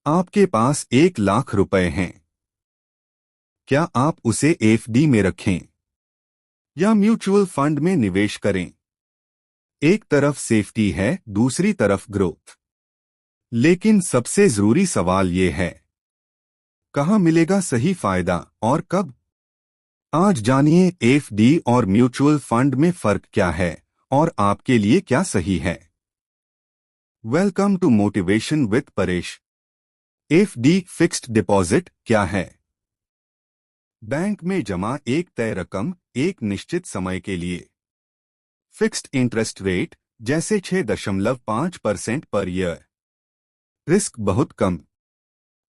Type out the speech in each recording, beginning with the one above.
आपके पास 1 लाख रुपए हैं। क्या आप उसे एफडी में रखें या म्यूचुअल फंड में निवेश करें? एक तरफ सेफ्टी है, दूसरी तरफ ग्रोथ। लेकिन सबसे जरूरी सवाल ये है, कहाँ मिलेगा सही फायदा और कब? आज जानिए एफडी और म्यूचुअल फंड में फर्क क्या है और आपके लिए क्या सही है। Welcome to motivation with Paresh. FD fixed deposit क्या है? बैंक में जमा एक तय रकम एक निश्चित समय के लिए। फिक्स्ड इंटरेस्ट रेट जैसे 6.5% पर ईयर। रिस्क बहुत कम।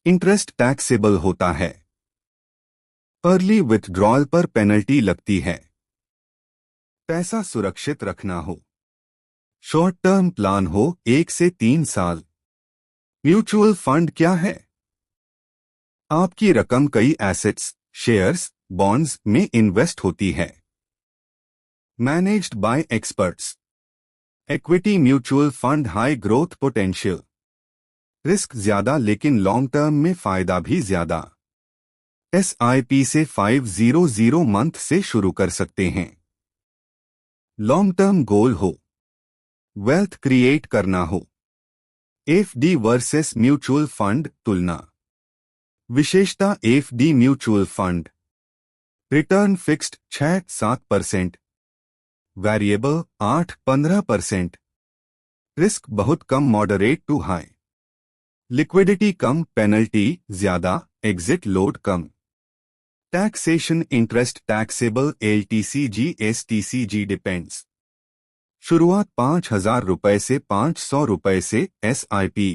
इंटरेस्ट टैक्सेबल होता है। अर्ली विथड्रॉल पर पेनल्टी लगती है। पैसा सुरक्षित रखना हो, शॉर्ट टर्म प्लान हो 1 से 3 साल। म्यूचुअल फंड क्या है? आपकी रकम कई एसेट्स, शेयर्स, बॉन्ड्स में इन्वेस्ट होती है। Managed by experts. Equity mutual fund high growth potential. Risk ज्यादा लेकिन लॉन्ग टर्म में फायदा भी ज्यादा। एसआईपी से 500 मंथ से शुरू कर सकते हैं। लॉन्ग टर्म गोल हो, वेल्थ क्रिएट करना हो। एफडी वर्सेस म्यूचुअल फंड तुलना। विशेषता FD mutual fund. Return fixed 6-7%, variable 8-15%। Risk बहुत कम मॉडरेट टू हाई। लिक्विडिटी कम, पेनल्टी ज्यादा, एग्जिट लोड कम। Taxation interest taxable LTCG STCG depends. शुरुआत 5,000 रुपए से 500 रुपए से एसआईपी।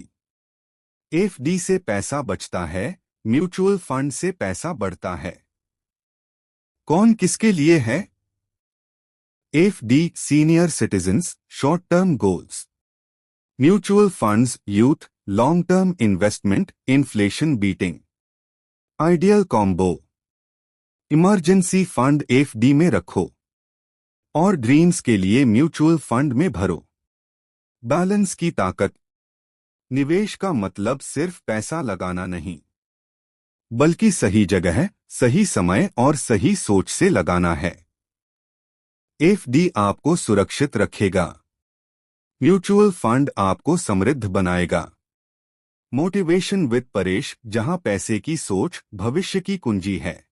एफडी से पैसा बचता है, म्यूचुअल फंड से पैसा बढ़ता है। कौन किसके लिए है? FD senior citizens, short term goals. Mutual funds youth, long term investment, inflation beating. Ideal combo. Emergency fund FD में रखो और ड्रीम्स के लिए म्यूचुअल फंड में भरो। बैलेंस की ताकत। निवेश का मतलब सिर्फ पैसा लगाना नहीं, बल्कि सही जगह, सही समय और सही सोच से लगाना है। एफडी आपको सुरक्षित रखेगा, म्यूचुअल फंड आपको समृद्ध बनाएगा। मोटिवेशन विद परेश, जहां पैसे की सोच भविष्य की कुंजी है।